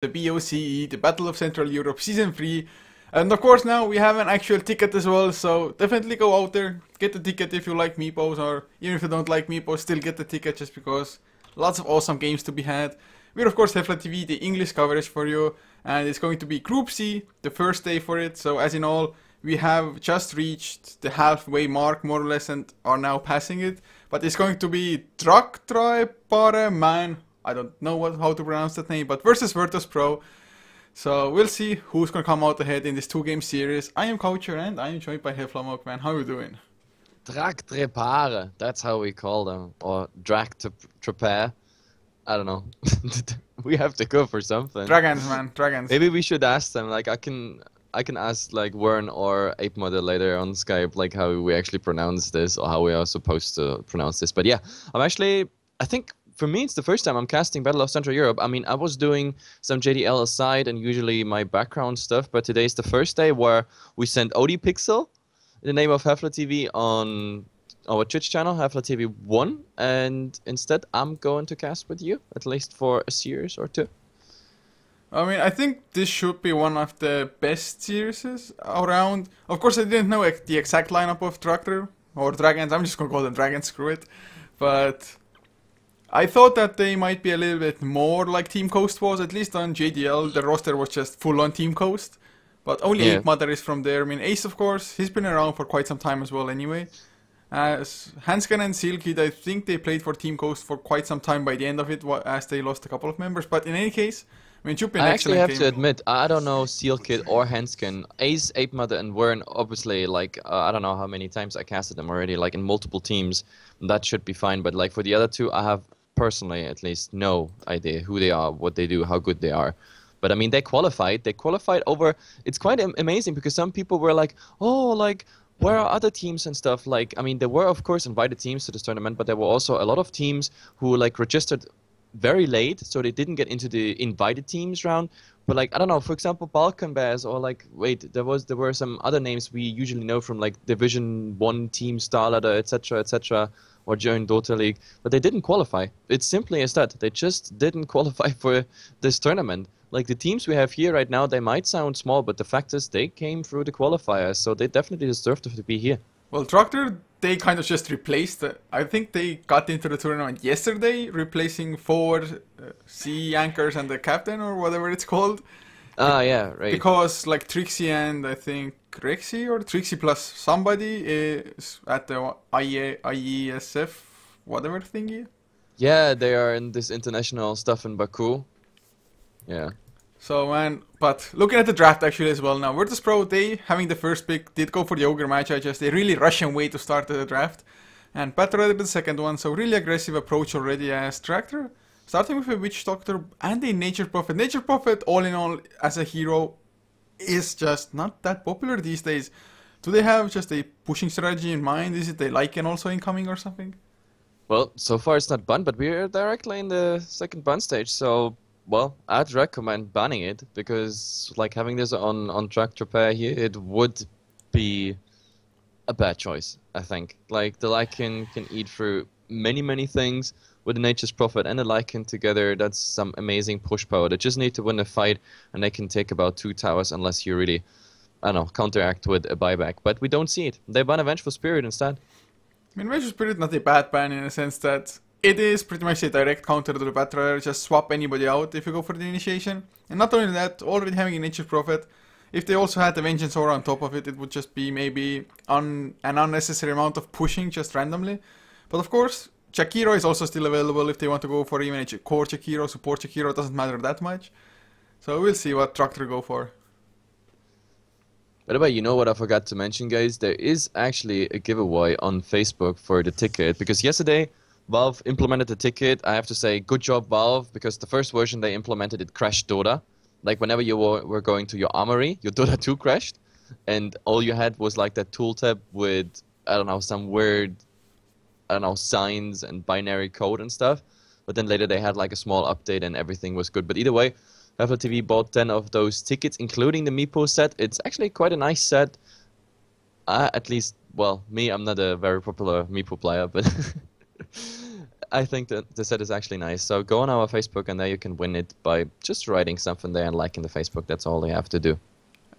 the BOCE, the Battle of Central Europe Season 3. And of course now we have an actual ticket as well, so definitely go out there, get the ticket if you like meepos, or even if you don't like meepos, still get the ticket just because lots of awesome games to be had. We're of course HeflaTV, the English coverage for you, and it's going to be Group C, the first day for it, so as in all, we have just reached the halfway mark more or less and are now passing it, but it's going to be Drak, man, I don't know how to pronounce that name, but versus Virtus Pro. So we'll see who's gonna come out ahead in this 2-game series. I am Coucher and I am joined by HeflaMok, man. How are you doing? Drak trepare, that's how we call them. Or Drak to prepare. I don't know. We have to go for something. Dragons, man, dragons. Maybe we should ask them. Like I can ask like Wern or Ape Mother later on Skype, like how we actually pronounce this or how we are supposed to pronounce this. But yeah, I think for me, it's the first time I'm casting Battle of Central Europe. I mean, I was doing some JDL aside and usually my background stuff, but today's the first day where we sent OD Pixel in the name of HeflaTV on our Twitch channel, HeflaTV 1, and instead I'm going to cast with you, at least for a series or two. I mean, I think this should be one of the best series around. Of course, I didn't know the exact lineup of Tractor or Dragons. I'm just gonna call them Dragons, screw it. But I thought that they might be a little bit more like Team Coast was, at least on JDL. The roster was just full on Team Coast. But only Ape Mother is from there. I mean, Ace, of course, he's been around for quite some time as well anyway. Hansken and Sealkid, I think they played for Team Coast for quite some time by the end of it, as they lost a couple of members. But in any case, I mean, it should be an excellent game. I actually have to admit, I don't know Sealkid or Hansken. Ace, Ape Mother, and Wern, obviously, like, I don't know how many times I casted them already, like in multiple teams. That should be fine. But like for the other two, I have personally at least no idea who they are, what they do, how good they are. But I mean, they qualified over. It's quite amazing because some people were like, oh, like, where are other teams and stuff? Like, I mean, there were of course invited teams to this tournament, but there were also a lot of teams who like registered very late, so they didn't get into the invited teams round. But like, I don't know, for example, Balkan Bears, or like, wait, there were some other names we usually know from like Division 1 team, Starladder, etc., or join Dota League, but they didn't qualify. It's simply as that. They just didn't qualify for this tournament. Like the teams we have here right now, they might sound small, but the fact is they came through the qualifiers, so they definitely deserve to be here. Well, Tractor, they kind of just replaced. I think they got into the tournament yesterday, replacing 4 sea anchors and the captain, or whatever it's called. Yeah, right. Because like Trixie and I think Rexy or Trixie plus somebody is at the IESF, whatever thingy. Yeah, they are in this international stuff in Baku. Yeah. So, man, but looking at the draft actually as well now, Virtus Pro, they, having the first pick, did go for the Ogre match. Just a really Russian way to start the draft. And Patrol did the second one, so really aggressive approach already as Tractor. Starting with a Witch Doctor and a Nature Prophet. Nature Prophet, all in all, as a hero, is just not that popular these days. Do they have just a pushing strategy in mind? Is it they Lycan also incoming or something? Well, so far it's not banned, but we're directly in the second ban stage, so, well, I'd recommend banning it, because, like, having this on Tractor pair here, it would be a bad choice, I think. Like, the Lycan can eat through many things. With the Nature's Prophet and the Lycan together, that's some amazing push power. They just need to win the fight, and they can take about 2 towers unless you really, I don't know, counteract with a buyback. But we don't see it. They ban a Vengeful Spirit instead. I mean, Vengeful Spirit not a bad ban in a sense that it is pretty much a direct counter to the Battler. Just swap anybody out if you go for the initiation. And not only that, already having a Nature's Prophet, if they also had the Vengeance Aura on top of it, it would just be maybe an unnecessary amount of pushing just randomly. But of course, Chakiro is also still available if they want to go for even a core Chakiro, support Chakiro, doesn't matter that much. So we'll see what Tractor go for. By the way, you know what I forgot to mention, guys? There is actually a giveaway on Facebook for the ticket, because yesterday Valve implemented the ticket. I have to say, good job, Valve, because the first version they implemented, it crashed Dota. Like whenever you were going to your armory, your Dota 2 crashed, and all you had was like that tool tab with, I don't know, some weird, I don't know, signs and binary code and stuff. But then later they had like a small update and everything was good. But either way, HeflaTV bought 10 of those tickets, including the Meepo set. It's actually quite a nice set. At least, well, me, I'm not a very popular Meepo player, but I think that the set is actually nice. So go on our Facebook, and there you can win it by just writing something there and liking the Facebook. That's all you have to do.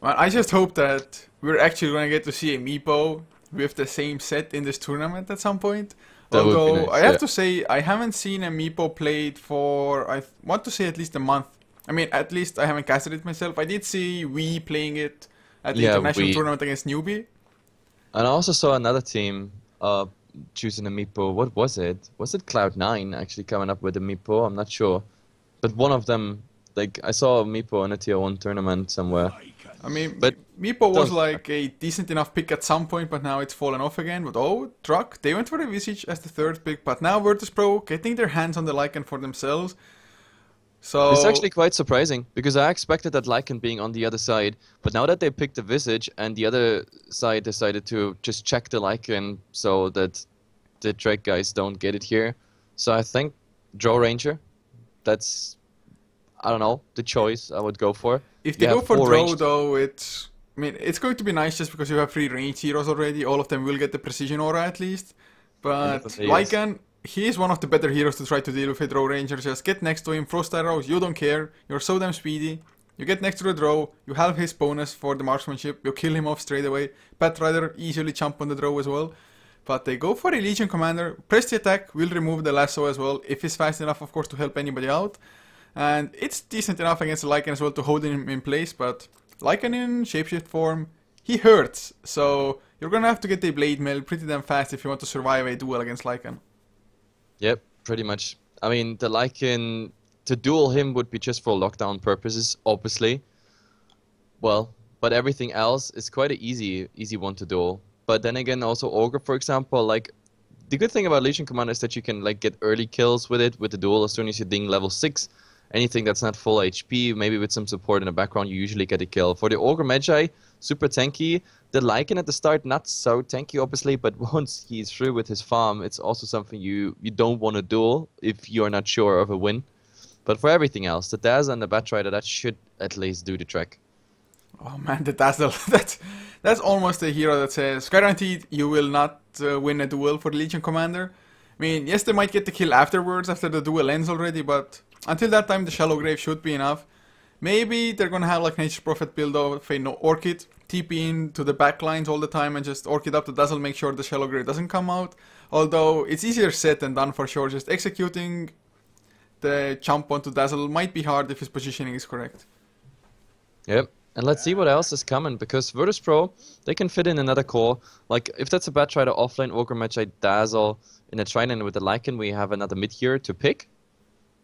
Well, I just hope that we're actually going to get to see a Meepo with the same set in this tournament at some point. That would be Although, nice, I have yeah. to say, I haven't seen a Meepo played for, I want to say at least a month. I mean, at least I haven't casted it myself. I did see Wii playing it at the Yeah, international we. tournament against Newbie. And I also saw another team choosing a Meepo. What was it? Was it Cloud9 actually coming up with a Meepo? I'm not sure. But one of them, like, I saw a Meepo in a tier 1 tournament somewhere. I mean, But Meepo was doesn't like a decent enough pick at some point, but now it's fallen off again. But oh, Drak, they went for the Visage as the third pick, but now Virtus.pro getting their hands on the Lycan for themselves. So It's actually quite surprising because I expected that Lycan being on the other side, but now that they picked the Visage and the other side decided to just check the Lycan so that the Drake guys don't get it here. So I think Draw Ranger, that's, I don't know, the choice I would go for. if they You go have for four draw, ranged- though, I mean, it's going to be nice just because you have 3 ranged heroes already. All of them will get the precision aura at least. But Yes. Lycan, he is one of the better heroes to try to deal with a draw ranger. Just get next to him, frost arrows, you don't care. You're so damn speedy. You get next to the draw, you have his bonus for the marksmanship, you kill him off straight away. Batrider easily jump on the draw as well. But they go for a Legion Commander. Press the attack, will remove the lasso as well, if he's fast enough, of course, to help anybody out. And it's decent enough against the Lycan as well to hold him in place, but Lycan in shapeshift form, he hurts. So you're gonna have to get a Blade Mail pretty damn fast if you want to survive a duel against Lycan. Yep, pretty much. I mean, the Lycan, to duel him would be just for lockdown purposes, obviously. Well, but everything else is quite an easy one to duel. But then again, also Ogre, for example, like, the good thing about Legion Commander is that you can, like, get early kills with it, with the duel, as soon as you ding level 6. Anything that's not full HP, maybe with some support in the background, you usually get a kill. For the Ogre Magi, super tanky. The Lycan at the start, not so tanky, obviously, but once he's through with his farm, it's also something you don't want to duel if you're not sure of a win. But for everything else, the Dazzle and the Batrider, that should at least do the trick. Oh man, the Dazzle, that's almost a hero that says, guaranteed you will not win a duel for the Legion Commander. I mean, yes, they might get the kill afterwards, after the duel ends already, but until that time the Shallow Grave should be enough. Maybe they're gonna have like Nature's Prophet build of a Orchid, TP in to the backlines all the time and just Orchid up the Dazzle, make sure the Shallow Grave doesn't come out. Although it's easier said than done for sure, just executing the jump onto Dazzle might be hard if his positioning is correct. Yep. And let's see what else is coming, because Virtus.pro, they can fit in another core. Like, if that's a Batrider offlane, Ogre Magi, Dazzle, in a Trident with the Lycan, we have another mid-hero to pick.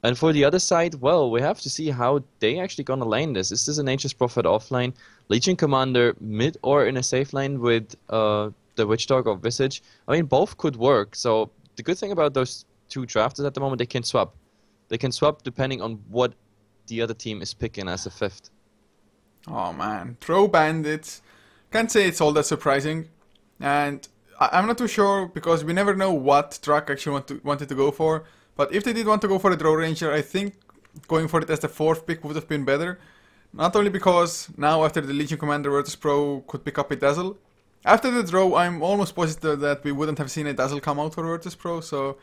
And for the other side, well, we have to see how they actually gonna lane this. Is this a Nature's Prophet offlane, Legion Commander mid, or in a safe lane with the Witch Dog or Visage? I mean, both could work. So the good thing about those two drafters at the moment, they can swap. They can swap depending on what the other team is picking as a fifth. Oh man, Throw Bandits. Can't say it's all that surprising. And I'm not too sure because we never know what Drak actually wanted to go for. But if they did want to go for a Draw Ranger, I think going for it as the 4th pick would have been better. Not only because now after the Legion Commander Virtus.pro could pick up a Dazzle. After the draw, I'm almost positive that we wouldn't have seen a Dazzle come out for Virtus.pro. So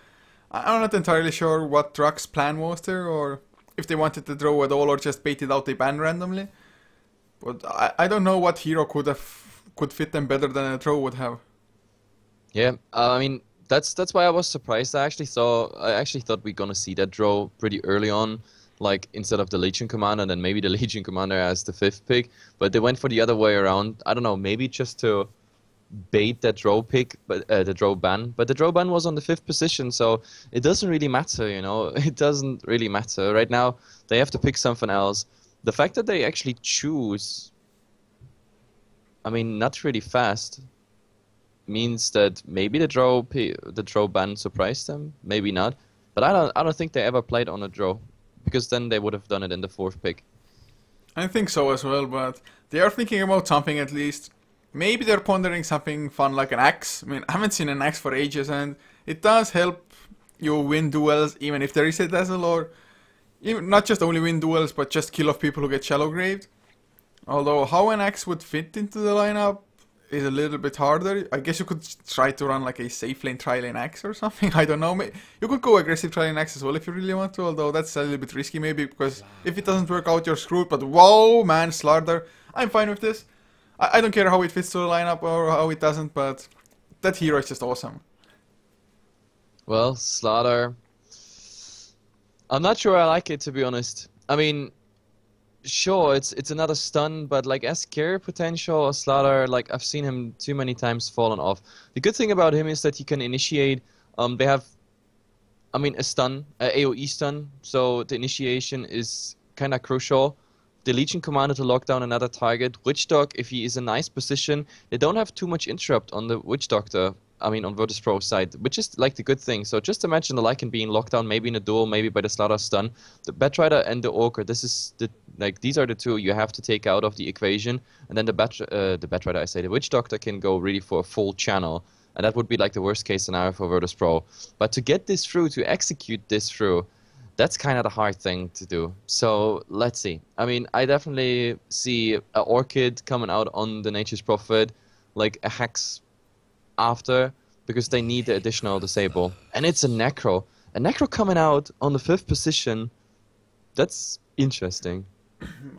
I'm not entirely sure what Drak's plan was there, or if they wanted to draw at all or just baited out a ban randomly. But I don't know what hero could fit them better than a draw would have. Yeah, I mean, that's why I was surprised. I actually thought we're gonna see that draw pretty early on, like instead of the Legion Commander, and then maybe the Legion Commander as the 5th pick. But they went for the other way around. I don't know, maybe just to bait that draw pick, but the draw ban. But the draw ban was on the 5th position, so it doesn't really matter, you know. It doesn't really matter right now. They have to pick something else. The fact that they actually choose, I mean, not really fast, means that maybe the draw ban surprised them, maybe not. But I don't think they ever played on a draw, because then they would have done it in the 4th pick. I think so as well, but they are thinking about something at least. Maybe they're pondering something fun like an axe. I mean, I haven't seen an axe for ages, and it does help you win duels even if there is a Dazzle, or even not just only win duels, but just kill off people who get shallow graved. Although how an axe would fit into the lineup, is a little bit harder. I guess you could try to run like a safe lane tri-lane axe or something. I don't know. You could go aggressive tri-lane axe as well if you really want to, although that's a little bit risky maybe, because if it doesn't work out, you're screwed. But whoa, man, Slaughter. I'm fine with this. I don't care how it fits to the lineup or how it doesn't, but that hero is just awesome. Well, Slaughter, I'm not sure I like it, to be honest. I mean, sure, it's another stun, but like as carry potential or Slaughter, like I've seen him too many times fallen off. The good thing about him is that he can initiate. They have, I mean, a stun, a AOE stun, so the initiation is kind of crucial. The Legion Commander to lock down another target. Witch Dog, if he is in a nice position, they don't have too much interrupt on the Witch Doctor. I mean, on Virtus Pro side, which is like the good thing. So just imagine the Lycan being locked down, maybe in a duel, maybe by the Slaughter stun. The Batrider and the Ogre, this is the these are the two you have to take out of the equation, and then the Batrider, I say, the Witch Doctor can go really for a full channel, and that would be like the worst case scenario for Virtus Pro. But to get this through, to execute this through, that's kind of the hard thing to do. So let's see. I mean, I definitely see a Orchid coming out on the Nature's Prophet, like a Hex after, because they need the additional disable. And it's a Necro. A Necro coming out on the 5th position, that's interesting.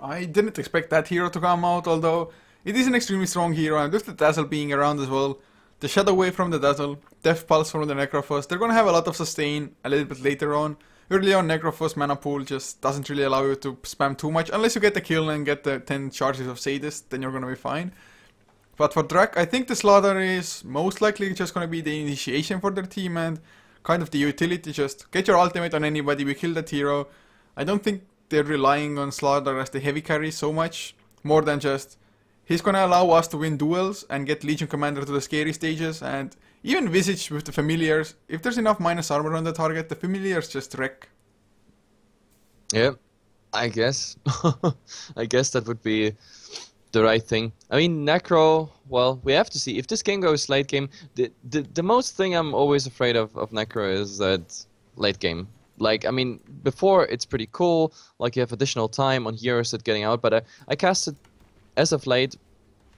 I didn't expect that hero to come out, although it is an extremely strong hero, and with the Dazzle being around as well, the Shadow Wave from the Dazzle, Death Pulse from the Necrophos, they're gonna have a lot of sustain a little bit later on. Early on, Necrophos mana pool just doesn't really allow you to spam too much, unless you get the kill and get the 10 charges of Sadist, then you're gonna be fine. But for Drak, I think the Slaughter is most likely just going to be the initiation for their team and kind of the utility. Just get your ultimate on anybody, we kill that hero. I don't think they're relying on Slaughter as the heavy carry so much, more than just he's going to allow us to win duels and get Legion Commander to the scary stages, and even Visage with the Familiars. If there's enough minus armor on the target, the Familiars just wreck. Yeah, I guess. I guess that would be the right thing. I mean, Necro, well, we have to see. If this game goes late game, the most thing I'm always afraid of Necro is that late game. Like, I mean, before it's pretty cool, like you have additional time on heroes that getting out, but I casted, as of late,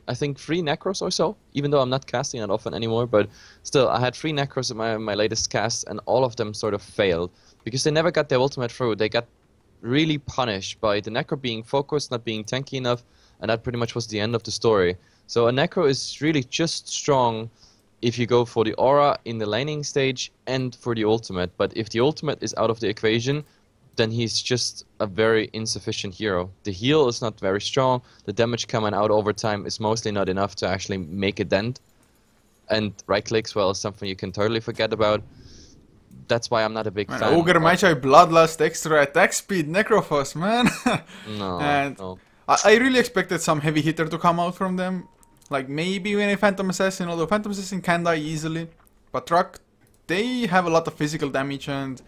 I think 3 Necros or so, even though I'm not casting it often anymore, but still, I had 3 Necros in my latest cast, and all of them sort of failed, because they never got their ultimate through. They got really punished by the Necro being focused, not being tanky enough, and that pretty much was the end of the story. So a Necro is really just strong if you go for the aura in the laning stage and for the ultimate. But if the ultimate is out of the equation, then he's just a very insufficient hero. The heal is not very strong, the damage coming out over time is mostly not enough to actually make a dent. And right clicks, well, is something you can totally forget about. That's why I'm not a big fan. Ogre Magi, Bloodlust, extra attack speed, Necrophos, man. No. I really expected some heavy hitter to come out from them. Like maybe when a Phantom Assassin, although Phantom Assassin can die easily. But Drak, they have a lot of physical damage, and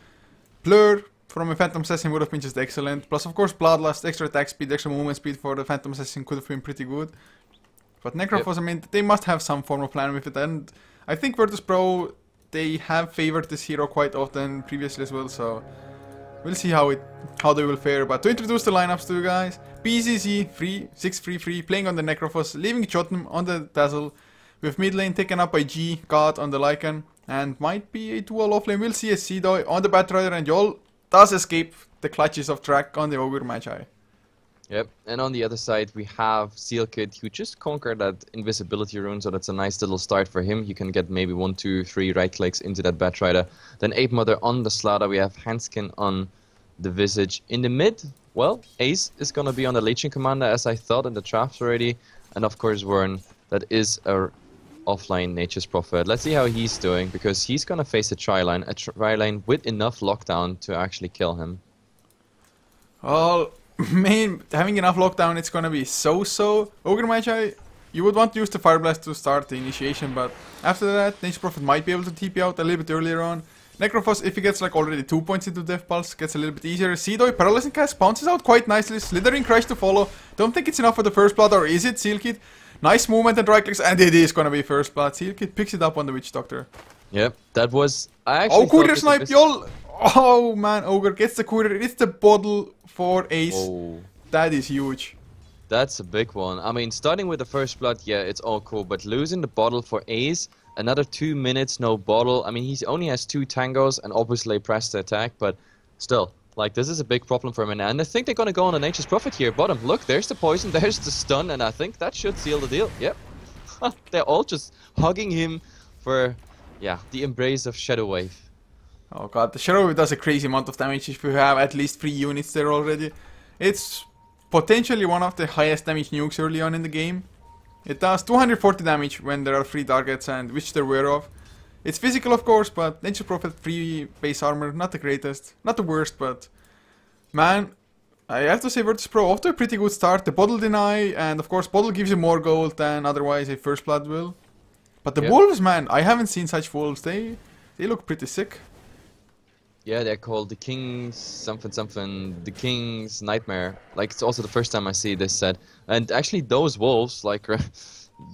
Blur from a Phantom Assassin would have been just excellent. Plus of course Bloodlust, extra attack speed, extra movement speed for the Phantom Assassin could have been pretty good. But Necrophos, yep. I mean, they must have some form of plan with it, and I think Virtus Pro, they have favored this hero quite often previously as well, so we'll see how they will fare. But to introduce the lineups to you guys, BCC 6-3-3, playing on the Necrophos, leaving Jotun on the Dazzle, with mid lane taken up by G, God on the Lycan, and might be a dual off lane. We'll see a Seedoy on the Batrider, and Yol does escape the clutches of Drak on the Ogre Magi. Yep, and on the other side we have Sealkid, who just conquered that invisibility rune, so that's a nice little start for him. He can get maybe 1, 2, 3 right clicks into that Batrider. Then Ape Mother on the Slaughter, we have Hanskin on the Visage. In the mid, well, Ace is gonna be on the Legion Commander, as I thought in the draft already, and of course Wern, that is a offline Nature's Prophet. Let's see how he's doing, because he's gonna face a tri-line with enough lockdown to actually kill him. Well, man, having enough lockdown, it's gonna be so-so. Ogre Magi, you would want to use the Fire Blast to start the initiation, but after that, Nature's Prophet might be able to TP out a little bit earlier on. Necrophos, if he gets like already 2 points into Death Pulse, gets a little bit easier. Seedoy, Paralyzing Cast, bounces out quite nicely. Slithering Crash to follow. Don't think it's enough for the first blood, or is it? Sealkid, nice movement and right clicks, and it is gonna be first blood. Sealkid picks it up on the Witch Doctor. Yep, that was... I actually courier snipe, Yol! Oh man, Ogre gets the courier. It's the bottle for Ace. Oh. That is huge. That's a big one. I mean, starting with the first blood, yeah, it's all cool, but losing the bottle for Ace, another 2 minutes, no bottle. I mean, he only has 2 tangos and obviously pressed the attack, but still, like, this is a big problem for him. And I think they're gonna go on the Nature's Prophet here. Bottom, look, there's the poison, there's the stun, and I think that should seal the deal. Yep. They're all just hugging him for, yeah, the embrace of Shadow Wave. Oh god, the Shadow Wave does a crazy amount of damage if you have at least 3 units there already. It's potentially one of the highest damage nukes early on in the game. It does 240 damage when there are 3 targets, and which they're aware of. It's physical of course, but Nature's Prophet 3 base armor, not the greatest, not the worst, but man, I have to say Virtus Pro off to a pretty good start. The bottle deny, and of course bottle gives you more gold than otherwise a first blood will. But the wolves, man, I haven't seen such wolves. They look pretty sick. Yeah, they're called the King's something something, the King's Nightmare. Like, it's also the first time I see this set. And actually those wolves, like,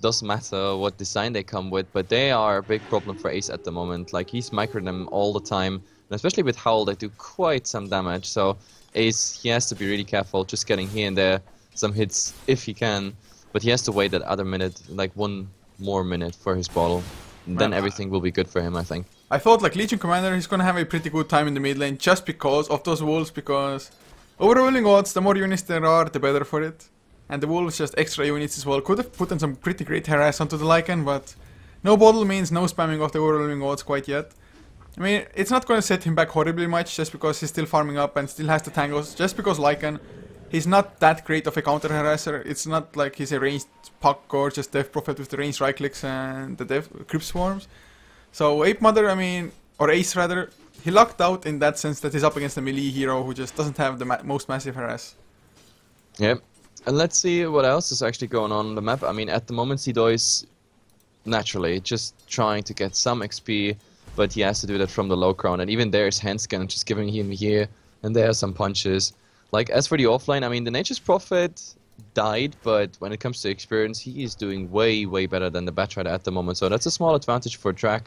doesn't matter what design they come with, but they are a big problem for Ace at the moment. Like, he's microing them all the time, and especially with Howl, they do quite some damage. So Ace, he has to be really careful, just getting here and there some hits if he can. But he has to wait that other minute, like 1 more minute for his bottle. And then everything will be good for him, I think. I thought like Legion Commander, he's gonna have a pretty good time in the mid lane just because of those wolves, because overwhelming odds, the more units there are, the better for it. And the wolves just extra units as well. Could have put in some pretty great harass onto the Lycan, but no bottle means no spamming of the overwhelming odds quite yet. I mean, it's not gonna set him back horribly much just because he's still farming up and still has the tangos, just because Lycan, he's not that great of a counter harasser. It's not like he's a ranged puck or just Death Prophet with the ranged right clicks and the Crypt Swarms. So Ape Mother, I mean, or Ace rather, he lucked out in that sense that he's up against a melee hero who just doesn't have the most massive harass. Yep. And let's see what else is actually going on the map. I mean, at the moment, Sido is naturally just trying to get some XP, but he has to do that from the low ground. And even there's Handscan just giving him here and there some punches. Like, as for the offline, I mean, the Nature's Prophet died, but when it comes to experience, he is doing way, way better than the Batrider at the moment. So that's a small advantage for Drak.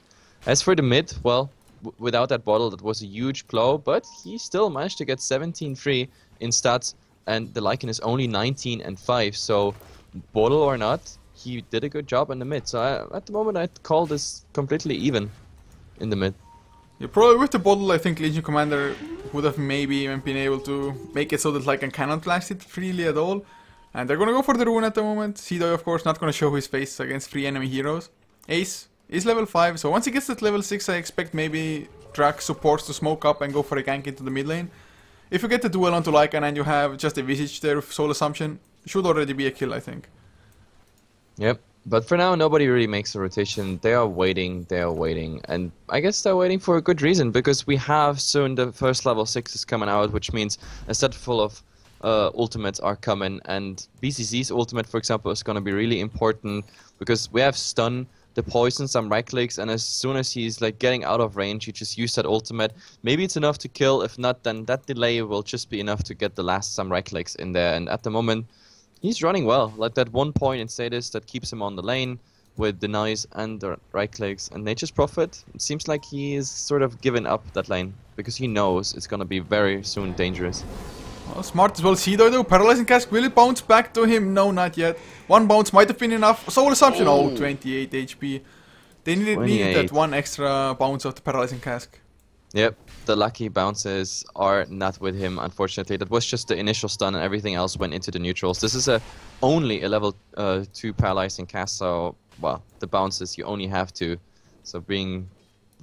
As for the mid, well, without that bottle, that was a huge blow, but he still managed to get 17-3 in stats, and the Lycan is only 19 and 5, so bottle or not, he did a good job in the mid. So at the moment, I'd call this completely even in the mid. Yeah, probably with the bottle, I think Legion Commander would have maybe even been able to make it so that Lycan cannot blast it freely at all. And they're gonna go for the rune at the moment. Sido, of course, not gonna show his face against 3 enemy heroes. Ace is level 5, so once he gets at level 6, I expect maybe Drak supports to smoke up and go for a gank into the mid lane. If you get the duel onto Lycan and you have just a Visage there with Soul Assumption, should already be a kill, I think. Yep, but for now, nobody really makes a rotation. They are waiting, and I guess they're waiting for a good reason, because we have soon the first level 6 is coming out, which means a set full of ultimates are coming, and BCC's ultimate, for example, is going to be really important, because we have stun, the poison, some right clicks, and as soon as he's like getting out of range, you just use that ultimate. Maybe it's enough to kill. If not, then that delay will just be enough to get the last some right clicks in there. And at the moment, he's running well. Like that 1 point in status that keeps him on the lane with denies and the right clicks. And Nature's Prophet, it seems like he is sort of given up that lane, because he knows it's going to be very soon dangerous. Well, smart as well. Sido though, Paralyzing Cask, will it bounce back to him? No, not yet. 1 bounce might have been enough. Soul Assumption, oh, 28 HP. They needed that 1 extra bounce of the Paralyzing Cask. Yep, the lucky bounces are not with him, unfortunately. That was just the initial stun, and everything else went into the neutrals. This is only a level 2 Paralyzing Cast, so, well, the bounces, you only have 2. So being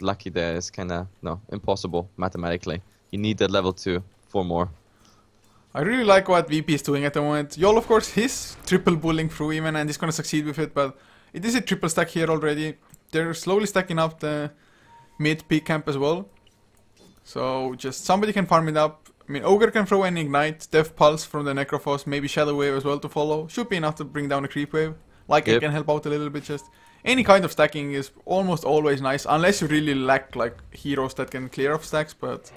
lucky there is kind of, no, impossible mathematically. You need that level 2 for more. I really like what VP is doing at the moment. Yol, of course, he's triple bullying through even, and he's gonna succeed with it, but it is a triple stack here already. They're slowly stacking up the mid-peak camp as well. So just somebody can farm it up. I mean, Ogre can throw an Ignite, Death Pulse from the Necrophos, maybe Shadow Wave as well to follow. Should be enough to bring down a Creep Wave. Like it can help out a little bit just. Any kind of stacking is almost always nice, unless you really lack like heroes that can clear off stacks, but...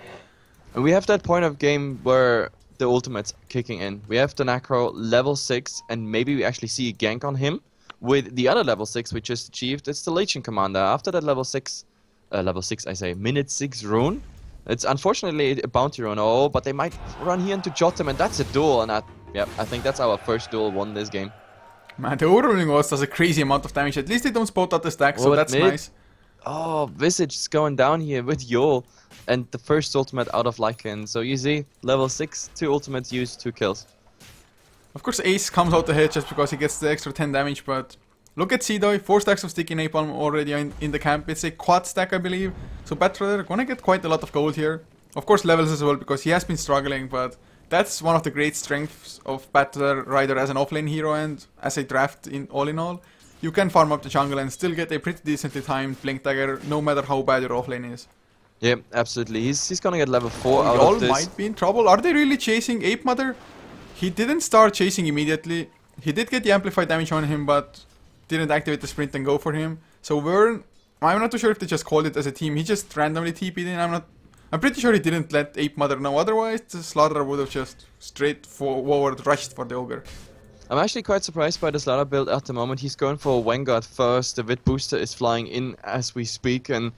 And we have that point of game where the ultimate's kicking in. We have the Necro level 6, and maybe we actually see a gank on him. With the other level 6 we just achieved, it's the Legion Commander. After that level 6 I say, minute 6 rune. It's unfortunately a bounty rune, but they might run here into Jotem, and that's a duel, and Yep, I think that's our first duel won this game. Man, the overruling was does a crazy amount of damage. At least they don't spot out the stack, so that's nice. Oh, Visage is going down here with Yol. And the first ultimate out of Lycan. So you see, level 6, 2 ultimates used, 2 kills. Of course Ace comes out ahead just because he gets the extra 10 damage, but look at Seedoy, 4 stacks of sticky napalm already in the camp. It's a quad stack, I believe. So Batrider gonna get quite a lot of gold here. Of course levels as well, because he has been struggling, but that's one of the great strengths of Batrider as an offlane hero and as a draft in all. You can farm up the jungle and still get a pretty decently timed Blink Dagger, no matter how bad your offlane is. Yeah, absolutely. He's gonna get level 4 out Y'all of this. might be in trouble. Are they really chasing Ape Mother? He didn't start chasing immediately. He did get the amplified damage on him, but didn't activate the sprint and go for him. So Vern, I'm not too sure if they just called it as a team. He just randomly TP'd in. I'm pretty sure he didn't let Ape Mother know. Otherwise, the Slaughter would have just straightforward rushed for the Ogre. I'm actually quite surprised by the Slaughter build at the moment. He's going for Vanguard first. The Vit booster is flying in as we speak, and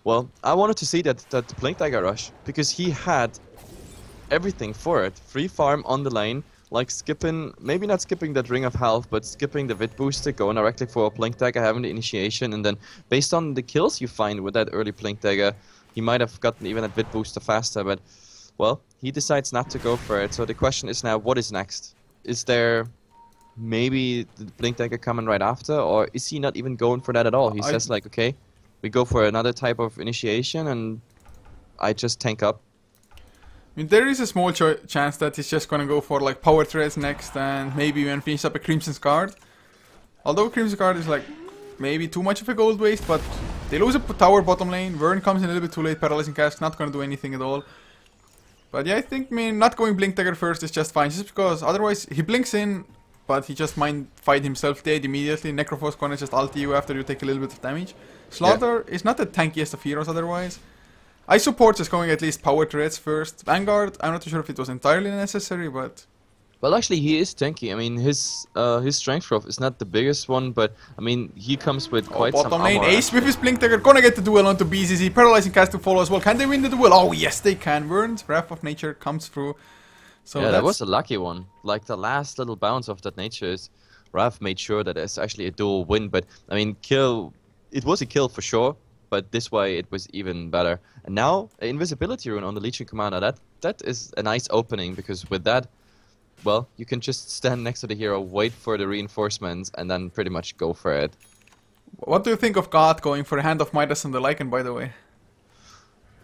well, I wanted to see that Blink Dagger rush because he had everything for it. Free farm on the lane, like skipping, maybe not skipping that Ring of Health, but skipping the Vit booster, going directly for a Blink Dagger, having the initiation, and then based on the kills you find with that early Blink Dagger, he might have gotten even a Vit booster faster, but well, he decides not to go for it. So the question is now, what is next? Is there maybe the Blink Dagger coming right after, or is he not even going for that at all? He says like, okay, we go for another type of initiation and I just tank up. I mean, there is a small chance that he's just gonna go for like power threads next and maybe even finish up a Crimson's Guard. Although Crimson's Guard is like maybe too much of a gold waste, but they lose a tower bottom lane. Vern comes in a little bit too late, paralyzing cast, not gonna do anything at all. But yeah, I think not going Blink Dagger first is just fine, just because otherwise he blinks in, but he just might fight himself dead immediately. Necrophos gonna just ulti you after you take a little bit of damage. Slaughter is not the tankiest of heroes otherwise. I support just going at least power turrets first. Vanguard, I'm not too sure if it was entirely necessary, but... Well, actually, he is tanky. I mean, his strength drop is not the biggest one, but I mean, he comes with quite some bottom lane, armor. Ace with his Blink Dagger, gonna get the duel onto BCC. Paralyzing cast to follow as well. Can they win the duel? Oh, yes, they can. Vern's Wrath of Nature comes through. So yeah, that was a lucky one. Like, the last little bounce of that nature is... Wrath made sure that it's actually a dual win, but, I mean, it was a kill for sure, but this way it was even better. And now, an invisibility rune on the Legion Commander, that is a nice opening, because with that, well, you can just stand next to the hero, wait for the reinforcements, and then pretty much go for it. What do you think of God going for a Hand of Midas on the Lycan, by the way?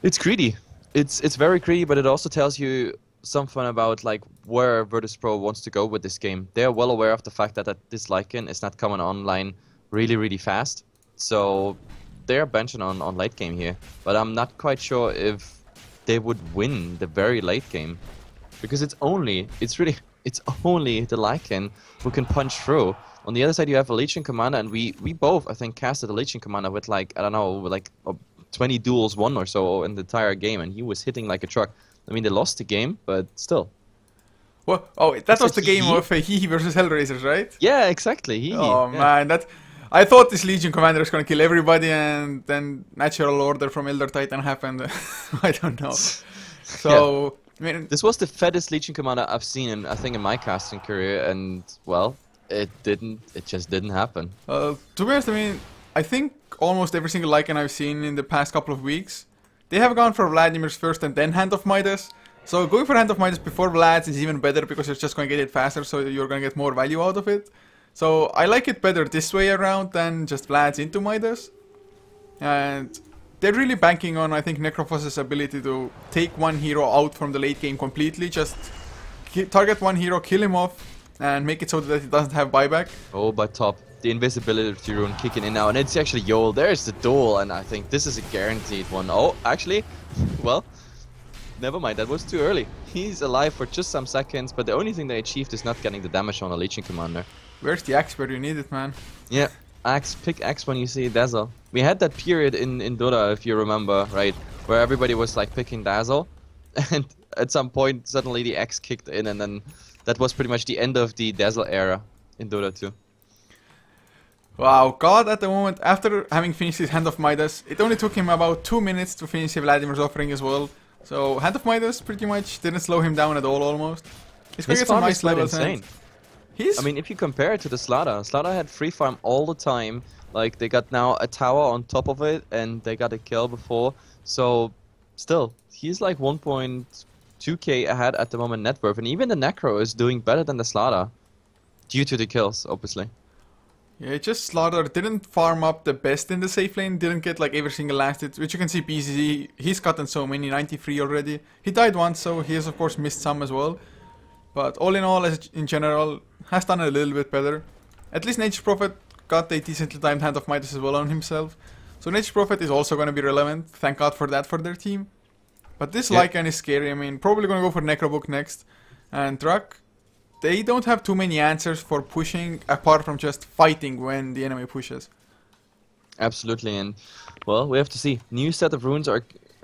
It's greedy. It's very greedy, but it also tells you something about like where Virtus.pro wants to go with this game. They're well aware of the fact that this Lycan is not coming online really fast. So they're benching on late game here. But I'm not quite sure if they would win the very late game. Because it's only the Lycan who can punch through. On the other side you have a Legion Commander, and we both, I think, casted a Legion Commander with like, I don't know, like 20 duels won or so in the entire game, and he was hitting like a truck. I mean, they lost the game, but still. What? Oh, that was the game of Hihi versus Hellraisers, right? Yeah, exactly. Hihi. Oh yeah. man, I thought this Legion Commander was gonna kill everybody, and then Natural Order from Elder Titan happened. I don't know. So, yeah. I mean, this was the fattest Legion Commander I've seen, I think, in my casting career, and well, it just didn't happen. To be honest, I mean, I think almost every single Lycan I've seen in the past couple of weeks, they have gone for Vladimir's first and then Hand of Midas. So going for Hand of Midas before Vlad's is even better because you're just going to get it faster, so you're going to get more value out of it. So I like it better this way around than just Vlad's into Midas. And they're really banking on, I think, Necrophos' ability to take one hero out from the late game completely. Just target one hero, kill him off, and make it so that he doesn't have buyback. Oh, but top. The invisibility rune kicking in now, and it's actually Yol. There's the duel, and I think this is a guaranteed one. Oh, actually, well, never mind, that was too early. He's alive for just some seconds, but the only thing they achieved is not getting the damage on a Legion Commander. Where's the axe where you need it, man? Yeah, axe, pick axe when you see Dazzle. We had that period in Dota, if you remember, right, where everybody was like picking Dazzle, and at some point suddenly the axe kicked in, and then that was pretty much the end of the Dazzle era in Dota 2. Wow, God at the moment, after having finished his Hand of Midas, it only took him about 2 minutes to finish Vladimir's offering as well. So Hand of Midas pretty much didn't slow him down at all almost. He's gonna His get some farm nice is quite levels. insane. He's I mean, if you compare it to the Slaughter had free farm all the time. Like, they got now a tower on top of it, and they got a kill before. So, still, he's like 1.2k ahead at the moment net worth. And even the Necro is doing better than the Slaughter. Due to the kills, obviously. yeah, just Slaughter didn't farm up the best in the safe lane, didn't get like every single last hit, which you can see BCZ, he's gotten so many, 93 already. He died once, so he has of course missed some as well. But all in all, as in general, has done a little bit better. At least Nature's Prophet got a decently timed Hand of Midas as well on himself. So Nature's Prophet is also going to be relevant, thank god for that for their team. But this Lycan is scary, I mean, probably going to go for Necrobook next. And Drak, they don't have too many answers for pushing apart from just fighting when the enemy pushes. Absolutely, and well, we have to see. New set of runes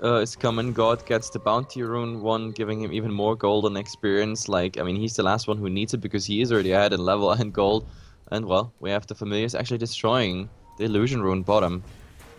is coming. God gets the bounty rune one, giving him even more gold and experience. Like, I mean, he's the last one who needs it because he is already ahead in level and gold. And well, we have the familiars actually destroying the illusion rune bottom.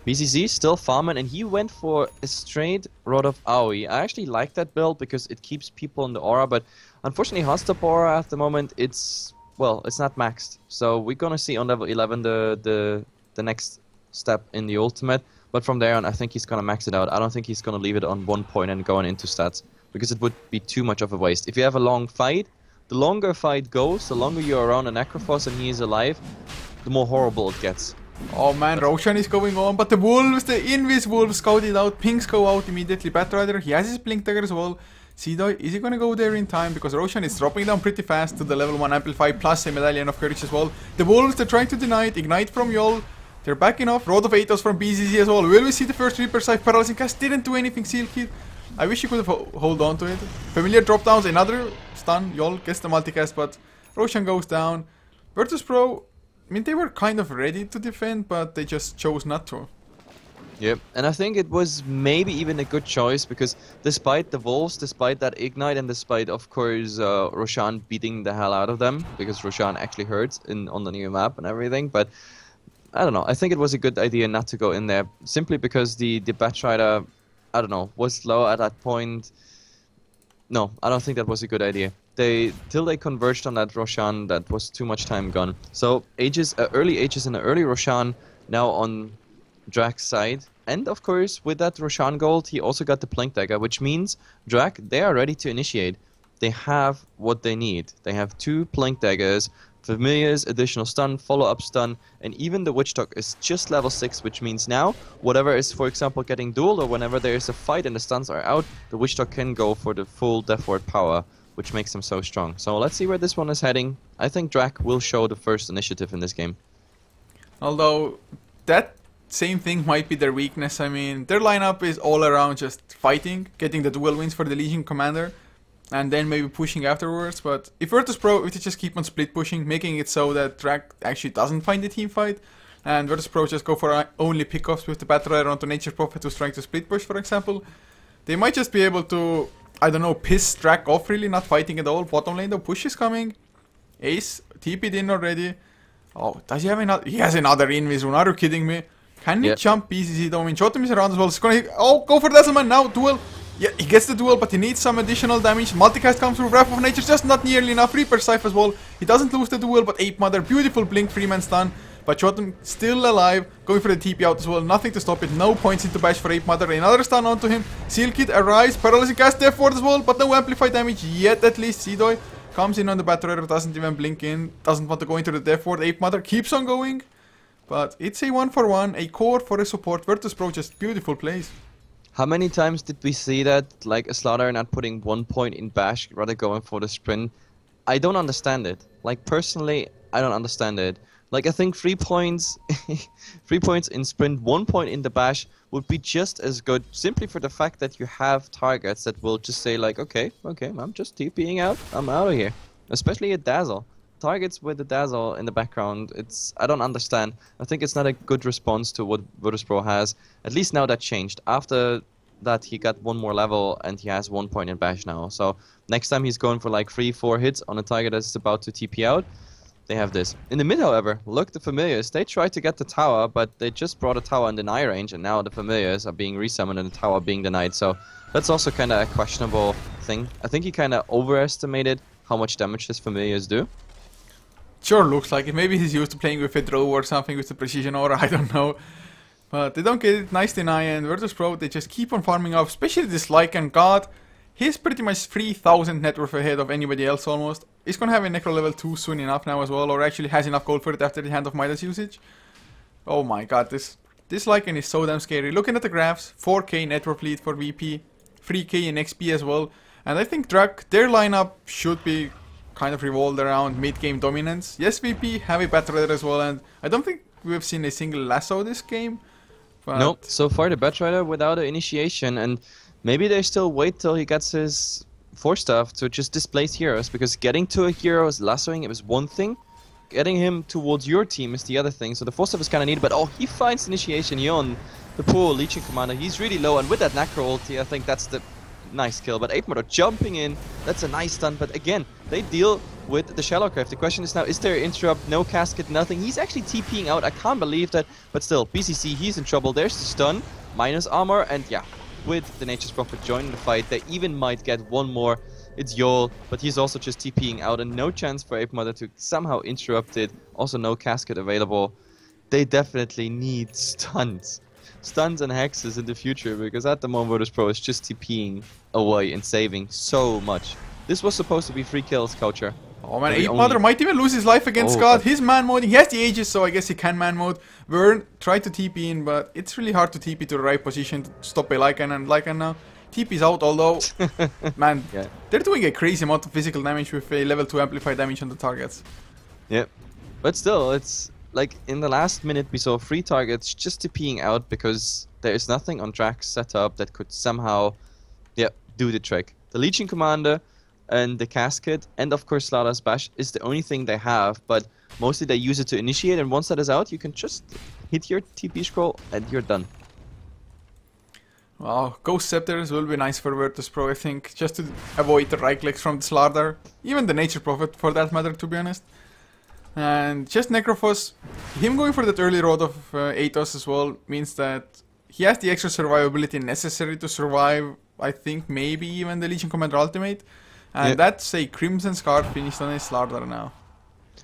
BCZ still farming, and he went for a straight Rod of Aoi. I actually like that build because it keeps people in the aura, but unfortunately Hostap aura at the moment, it's not maxed. So we're gonna see on level 11 the next step in the ultimate, but from there on I think he's gonna max it out. I don't think he's gonna leave it on 1 point and going into stats, because it would be too much of a waste. If you have a long fight, the longer fight goes, the longer you're around a Necrophos and he is alive, the more horrible it gets. Oh man, Roshan is going on, but the wolves, the Invis wolves scouted out, pings go out immediately, Batrider, he has his blink dagger as well. Seedoy, is he gonna go there in time? Because Roshan is dropping down pretty fast to the level 1 Amplify plus a Medallion of Courage as well. The wolves, they're trying to deny it, Ignite from Yol, they're backing off, Rod of Athos from BZZ as well. Will we see the first Reaper Scythe Paralyzing Cast? Didn't do anything, Seal Kid. I wish he could have hold on to it. Familiar drop downs, another stun, Yol gets the multicast, but Roshan goes down. Virtus.pro, I mean, they were kind of ready to defend, but they just chose not to. Yep, and I think it was maybe even a good choice, because despite the Wolves, despite that Ignite, and despite, of course, Roshan beating the hell out of them, because Roshan actually hurts on the new map and everything, but I don't know, I think it was a good idea not to go in there, simply because the Batrider, I don't know, was low at that point. No, I don't think that was a good idea. Till they converged on that Roshan, that was too much time gone. So early Aegis and early Roshan now on Drak's side. And of course, with that Roshan gold, he also got the Plink Dagger, which means Drak, they are ready to initiate. They have what they need. They have 2 Plink Daggers, Familiars, additional stun, follow-up stun, and even the Witch Talk is just level 6, which means now, whatever is, for example, getting dueled, or whenever there is a fight and the stuns are out, the Witch Talk can go for the full Death Ward power, which makes them so strong. So let's see where this one is heading. I think Drak will show the first initiative in this game. Although, that same thing might be their weakness. I mean, their lineup is all around just fighting, getting the duel wins for the Legion Commander, and then maybe pushing afterwards. But if Virtus.pro, if they just keep on split pushing, making it so that Drak actually doesn't find the team fight, and Virtus.pro just go for only pickups with the Batrider onto Nature's Prophet who's trying to split push, for example, they might just be able to, I don't know, piss Drak off really, not fighting at all. Bottom lane though, push is coming. Ace, TP'd in already. Oh, does he have another? He has another Invis rune, are you kidding me? Can he jump BCC though? I mean, Jotum is around as well. It's gonna go for Dazzleman now, duel. Yeah, he gets the duel, but he needs some additional damage. Multicast comes through, Wrath of Nature, just not nearly enough. Reaper Scythe as well. He doesn't lose the duel, but Ape Mother, beautiful blink, Freeman stun. But Jotum still alive, going for the TP out as well. Nothing to stop it, no points into bash for Ape Mother. Another stun onto him. Seal Kid, Arise, Paralyzing Cast, Death Ward as well, but no amplify damage yet at least. Seedoy comes in on the Batrider, doesn't even blink in, doesn't want to go into the Death Ward. Ape Mother keeps on going. But it's a 1-for-1, a core for a support. Virtus.pro, just beautiful plays. How many times did we see that, like a Slaughter not putting 1 point in bash, rather going for the sprint? I don't understand it. Like, personally, I don't understand it. Like, I think 3 points, 3 points in sprint, 1 point in the bash would be just as good, simply for the fact that you have targets that will just say like, okay, I'm just TPing out, I'm out of here. Especially at Dazzle. Targets with the Dazzle in the background, I don't understand. I think it's not a good response to what Virtus.pro has. At least now that changed. After that, he got 1 more level and he has 1 point in bash now. So next time he's going for like 3-4 hits on a target that's about to TP out. They have this. In the mid, however, look, the Familiars, they tried to get the tower, but they just brought a tower in deny range, and now the Familiars are being resummoned and the tower being denied. So that's also kind of a questionable thing. I think he kind of overestimated how much damage his familiars do? Sure looks like it. Maybe he's used to playing with a draw or something with the precision aura, I don't know. But they don't get it. Nice deny, and Virtus.pro, they just keep on farming up, especially this Lycan God. He's pretty much 3,000 net worth ahead of anybody else almost. He's gonna have a Necro level 2 soon enough now as well, or actually has enough gold for it after the Hand of Midas usage. Oh my god, this Lycan is so damn scary. Looking at the graphs, 4k net worth lead for VP, 3k in XP as well. And I think Drak, their lineup should be kind of revolved around mid-game dominance. Yes, VP have a Batrider as well, and I don't think we've seen a single lasso this game. But Nope, so far the Batrider without an initiation, and maybe they still wait till he gets his 4-staff to just displace heroes, because getting to a hero's lassoing it was one thing, getting him towards your team is the other thing, so the 4-staff is kind of needed, but oh, he finds initiation on the poor Legion Commander. He's really low, and with that Necro ulti, I think that's the nice kill. But 8 jumping in, that's a nice stun, but again, they deal with the Shallow Craft. The question is now, is there interrupt? No casket, nothing. He's actually TPing out, I can't believe that, but still, BCC, he's in trouble. There's the stun, minus armor, and yeah, with the Nature's Prophet joining the fight, they even might get one more. It's Yol, but he's also just TPing out, and no chance for Ape Mother to somehow interrupt it. Also no casket available. They definitely need stuns. Stuns and hexes in the future, because at the moment Virtus.pro is just TPing away and saving so much. This was supposed to be 3 kills, Coucher. Oh man, Ape Mother might even lose his life against God. He's man moding. He has the Aegis, so I guess he can man mode. Vern tried to TP in, but it's really hard to TP to the right position to stop a Lycan, and Lycan now TP's out, although, man, yeah, they're doing a crazy amount of physical damage with a level 2 amplified damage on the targets. Yep, but still, it's like in the last minute we saw 3 targets just TPing out because there is nothing on Drak's setup that could somehow, yeah, do the trick. The Legion Commander and the casket, and of course Slaughter's Bash is the only thing they have, but mostly they use it to initiate, and once that is out, you can just hit your TP scroll and you're done. Wow, Ghost Scepters will be nice for Virtus.pro, I think, just to avoid the right clicks from the Slardar, even the Nature Prophet for that matter, to be honest. And just Necrophos, him going for that early road of Athos as well means that he has the extra survivability necessary to survive, I think, maybe even the Legion Commander Ultimate. And that's a Crimson Scar finished on a Slardar now.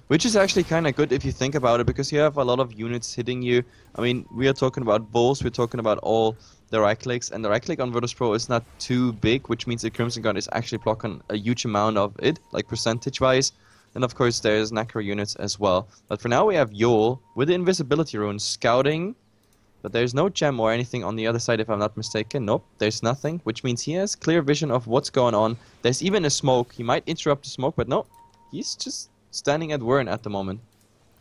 Which is actually kind of good if you think about it, because you have a lot of units hitting you. I mean, we are talking about BOCE, we're talking about all the right clicks, and the right click on Virtus.pro is not too big, which means the Crimson Guard is actually blocking a huge amount of it, like percentage-wise. And of course there's Necro units as well. But for now we have Yol with the invisibility rune scouting, but there's no gem or anything on the other side if I'm not mistaken. Nope, there's nothing, which means he has clear vision of what's going on. There's even a smoke. He might interrupt the smoke, but no, he's just standing at Wern at the moment.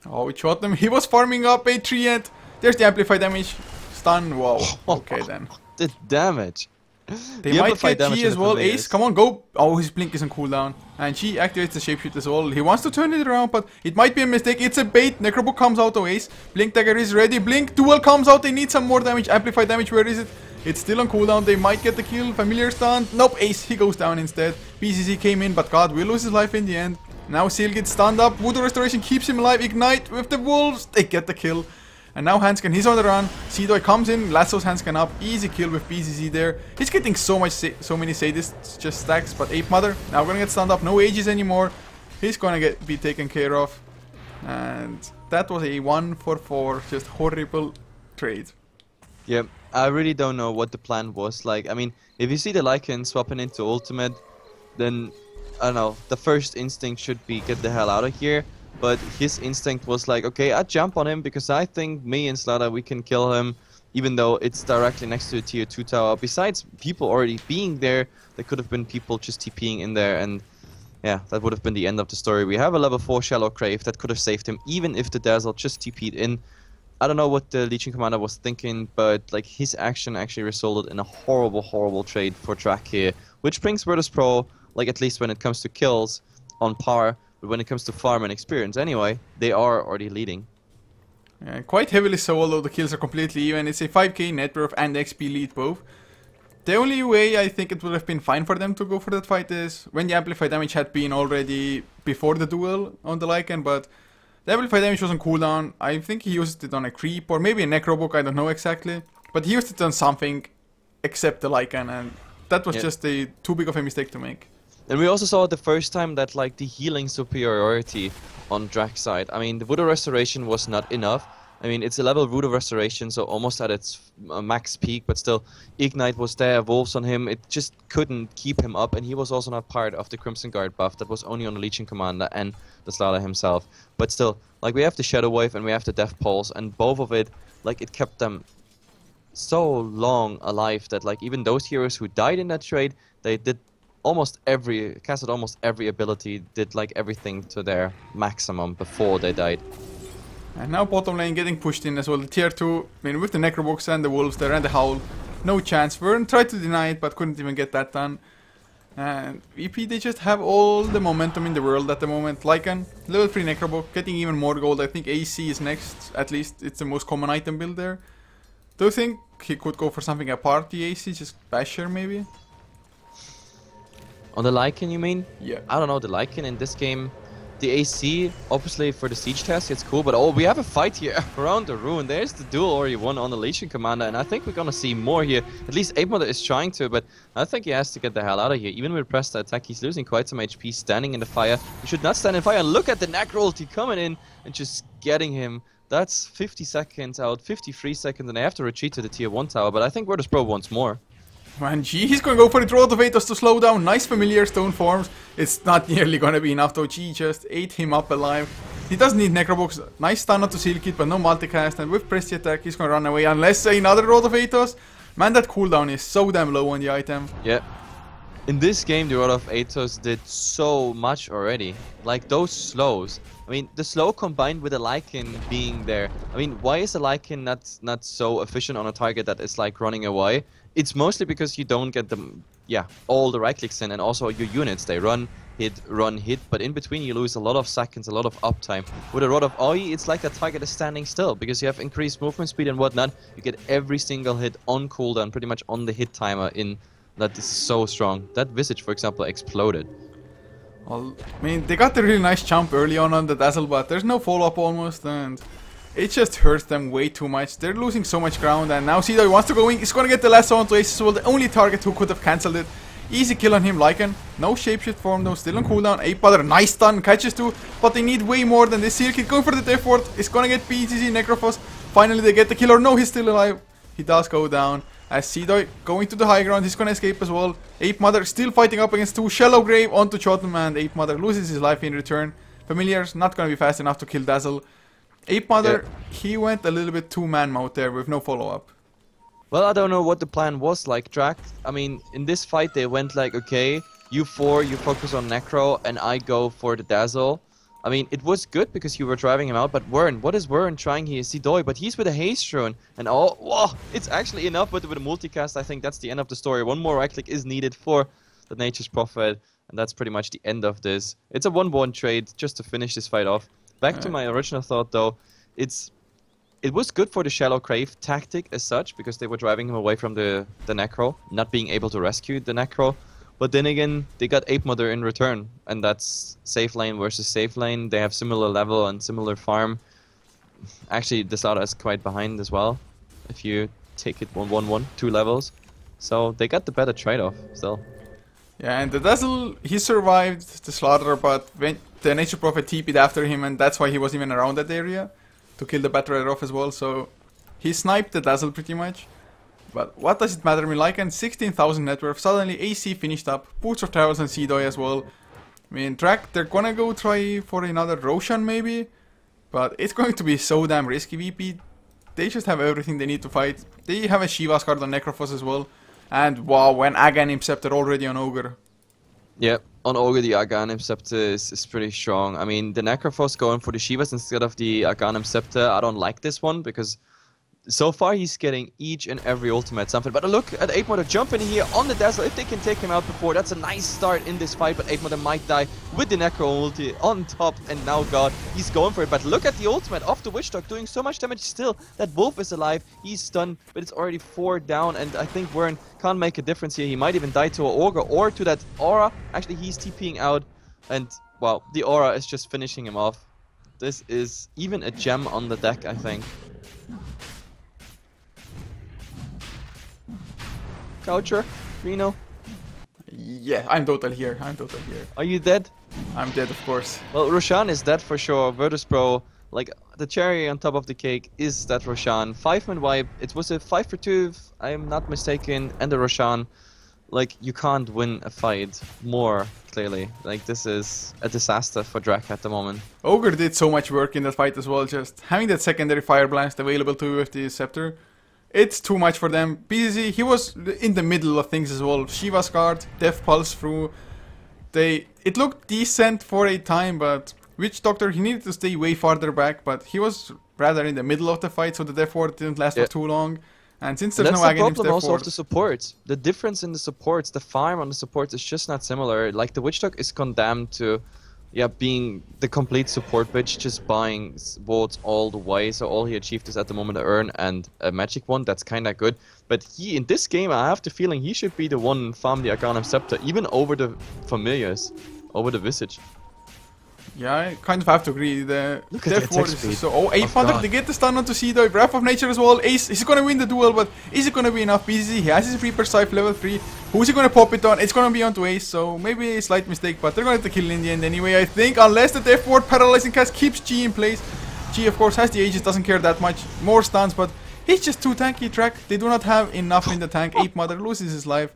Oh, we shot him. He was farming up a tree, and there's the amplified damage. Stun. Wow. Okay then. The damage. They might get G as well. Ace, come on, go. Oh, his blink is on cooldown. And she activates the shapeshift as well. He wants to turn it around, but it might be a mistake. It's a bait. Necrobook comes out of Ace. Blink dagger is ready. Blink duel comes out. They need some more damage. Amplified damage. Where is it? It's still on cooldown. They might get the kill. Familiar stun. Nope. Ace. He goes down instead. BCC came in, but God will lose his life in the end. Now Seal gets stunned up. Voodoo Restoration keeps him alive. Ignite with the wolves. They get the kill. And now Hansken, he's on the run. Seedoy comes in, lassos Hansken up. Easy kill with BCC there. He's getting so many sadists, just stacks. But Ape Mother, now gonna get stunned up. No Aegis anymore. He's gonna be taken care of. And that was a 1-for-4, just horrible trade. Yeah, I really don't know what the plan was. Like, I mean, if you see the Lycan swapping into ultimate, then, I don't know, the first instinct should be get the hell out of here. But his instinct was like, okay, I'll jump on him because I think me and Slaughter, we can kill him, even though it's directly next to a tier 2 tower. Besides people already being there, there could have been people just TPing in there, and yeah, that would have been the end of the story. We have a level 4 Shallow Crave that could have saved him, even if the Dazzle just TP'd in. I don't know what the Legion Commander was thinking, but like his action actually resulted in a horrible, horrible trade for Drak here, which brings Virtus.pro, like at least when it comes to kills, on par. But when it comes to farm and experience anyway, they are already leading. Yeah, quite heavily so, although the kills are completely even. It's a 5k net worth and XP lead both. The only way I think it would have been fine for them to go for that fight is when the amplified damage had been already before the duel on the Lycan, but the amplified damage was on cooldown. I think he used it on a creep or maybe a Necrobook, I don't know exactly. But he used it on something except the Lycan, and that was just too big of a mistake to make. And we also saw the first time that like the healing superiority on Drak's side. I mean, the Voodoo Restoration was not enough. I mean, it's a level Voodoo Restoration, so almost at its max peak, but still, Ignite was there, Wolves on him, it just couldn't keep him up, and he was also not part of the Crimson Guard buff that was only on the Legion Commander and the Slaughter himself. But still, like, we have the Shadow Wave and we have the Death Pulse, and both of it, like, it kept them so long alive that, like, even those heroes who died in that trade, they did casted almost every ability, did like everything to their maximum before they died. And now bottom lane getting pushed in as well. The tier 2, I mean, with the Necrobox and the Wolves there and the Howl, no chance. Vern tried to deny it, but couldn't even get that done. And VP, they just have all the momentum in the world at the moment. Lycan, level 3 Necrobox, getting even more gold. I think AC is next, at least it's the most common item build there. Do you think he could go for something apart the AC, just Basher maybe? On the Lycan, you mean? Yeah. I don't know, the Lycan in this game, the AC, obviously for the siege test, it's cool, but oh, we have a fight here around the ruin. There's the duel already won on the Legion Commander, and I think we're gonna see more here. At least Ape Mother is trying to, but I think he has to get the hell out of here. Even with press to attack, he's losing quite some HP standing in the fire. He should not stand in fire. Look at the Necro ulti coming in and just getting him. That's 50 seconds out, 53 seconds, and they have to retreat to the tier 1 tower, but I think Virtus Pro wants more. Man, G, he's going to go for the Road of Atos to slow down. Nice familiar stone forms. It's not nearly going to be enough though. G just ate him up alive. He doesn't need Necrobox. Nice stun onto Seal Kit, but no multicast. And with Presti attack, he's going to run away unless another Road of Atos. Man, that cooldown is so damn low on the item. Yeah. In this game, the Rod of Atos did so much already. Like those slows. I mean, the slow combined with the Lycan being there. I mean, why is the Lycan not so efficient on a target that is like running away? It's mostly because you don't get all the right clicks in, and also your units, they run, hit, but in between you lose a lot of seconds, a lot of uptime. With a Rod of Oi, it's like the target is standing still, because you have increased movement speed and whatnot. You get every single hit on cooldown, pretty much on the hit timer in. That is so strong. That Visage, for example, exploded. Well, I mean, they got the really nice jump early on the Dazzle, but there's no follow-up almost, and it just hurts them way too much. They're losing so much ground, and now Seedoy wants to go in. He's gonna get the lasso onto Ace as well, the only target who could have cancelled it. Easy kill on him, Lycan. No shapeshift form though, still on cooldown. Ape Mother, nice stun, catches too, but they need way more than this. Seal Kid going for the Death Ward. It's gonna get PTC Necrophos. Finally they get the kill, or no, he's still alive. He does go down. As Seedoy going to the high ground, he's gonna escape as well. Ape Mother still fighting up against two. Shallow Grave onto Chotum, and Ape Mother loses his life in return. Familiar's not gonna be fast enough to kill Dazzle. Ape Mother, he went a little bit too man mode there with no follow-up. Well, I don't know what the plan was. Like Drak, I mean, in this fight they went like, okay, you four, you focus on Necro, and I go for the Dazzle. I mean, it was good because you were driving him out, but Wern, what is Wern trying here? Seedoy, but he's with a Haste Rune, and oh, whoa, it's actually enough, but with a multicast, I think that's the end of the story. One more right click is needed for the Nature's Prophet, and that's pretty much the end of this. It's a 1-1 trade just to finish this fight off. Back to my original thought though, it was good for the Shallow Grave tactic as such, because they were driving him away from the Necro, not being able to rescue the Necro. But then again, they got Ape Mother in return, and that's safe lane versus safe lane. They have similar level and similar farm. Actually, the Slaughter is quite behind as well, if you take it 1-1-1, 2 levels. So they got the better trade-off still. Yeah, and the Dazzle, he survived the Slaughter, but when the Nature Prophet TP'd after him, and that's why he was even around that area to kill the Battle Rider off as well. So he sniped the Dazzle pretty much. But what does it matter to me? Lycan, 16,000 net worth. Suddenly AC finished up. Boots of Travels and Seedoy as well. I mean, Drak, they're gonna go try for another Roshan maybe. But it's going to be so damn risky, VP. They just have everything they need to fight. They have a Shiva's card on Necrophos as well. And wow, when Aghanim Scepter already on Ogre. Yep, on Ogre the Aghanim Scepter is pretty strong. I mean, the Necrophos going for the Shivas instead of the Aghanim Scepter, I don't like this one because so far he's getting each and every ultimate something. But look at Ape Mother jumping in here on the Dazzle. If they can take him out before, that's a nice start in this fight. But Ape Mother might die with the Necro ulti on top. And now God, he's going for it. But look at the ultimate off the Witch Dog doing so much damage still. That Wolf is alive. He's stunned, but it's already 4 down. And I think Wern can't make a difference here. He might even die to an Ogre or to that Aura. Actually, he's TPing out. And wow, the Aura is just finishing him off. This is even a gem on the deck, I think. Coucher, Reno. Yeah, I'm total here. I'm total here. Are you dead? I'm dead, of course. Well, Roshan is dead for sure. Virtus.pro, like, the cherry on top of the cake is that Roshan. 5-man wipe. It was a 5 for 2, if I am not mistaken, and the Roshan. Like, you can't win a fight more, clearly. Like, this is a disaster for Drak at the moment. Ogre did so much work in that fight as well, just having that secondary Fire Blast available to you with the Scepter. It's too much for them. BCC, he was in the middle of things as well. Shiva's card, Death Pulse through. It looked decent for a time, but Witch Doctor, he needed to stay way farther back, but he was rather in the middle of the fight, so the Death Ward didn't last for too long. And since there's no Aghanim's Death Ward... That's the problem also of the supports. The difference in the supports, the farm on the supports is just not similar. Like, the Witch Doctor is condemned to, yeah, being the complete support bitch, just buying wards all the way. So all he achieved is at the moment an Urn and a Magic Wand. That's kind of good. But he, in this game, I have the feeling he should be the one farm the Aghanim Scepter, even over the Familiars, over the Visage. Yeah, I kind of have to agree. The Look at Death the Ward attack is speed. so... Oh, 800, they get the stun onto Seedoy. Breath of Nature as well. Ace, he's gonna win the duel, but is it gonna be enough? BCC, he has his Reaper Scythe level 3. Who's he gonna pop it on? It's gonna be onto Ace, so maybe a slight mistake, but they're gonna have to kill in the end anyway, I think. Unless the Death Ward Paralyzing Cast keeps G in place. G, of course, has the Aegis, doesn't care that much. More stuns, but he's just too tanky. Drak, they do not have enough in the tank. Ape Mother loses his life.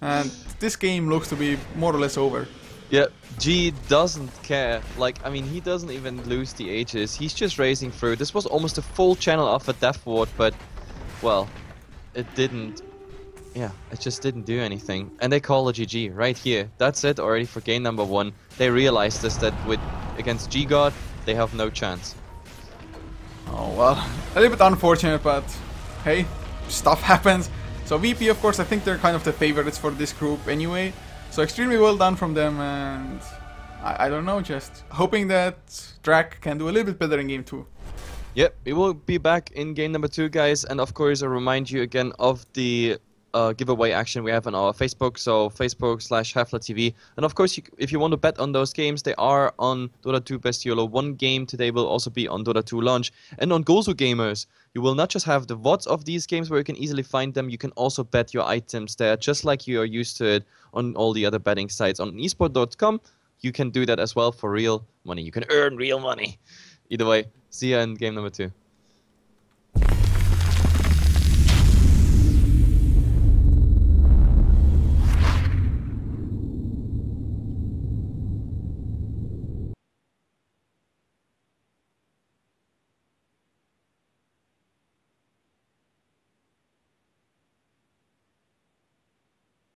And this game looks to be more or less over. Yeah, G doesn't care. Like, I mean, he doesn't even lose the Aegis. He's just racing through. This was almost a full channel of a Death Ward, but, well, it didn't. Yeah, it just didn't do anything. And they call a GG right here. That's it already for game number 1. They realized this, that against G-God, they have no chance. Oh, well, a little bit unfortunate, but hey, stuff happens. So VP, of course, I think they're kind of the favorites for this group anyway. So extremely well done from them, and I don't know, just hoping that Drak can do a little bit better in game 2. Yep, we will be back in game number 2, guys, and of course I remind you again of the giveaway action we have on our Facebook, so Facebook/HeflaTV, and of course if you want to bet on those games, they are on Dota 2 Best YOLO. One game today will also be on Dota 2 Launch, and on Gozu Gamers. You will not just have the VODs of these games where you can easily find them, you can also bet your items there, just like you are used to it on all the other betting sites. On esport.com, you can do that as well for real money. You can earn real money. Either way, see you in game number 2.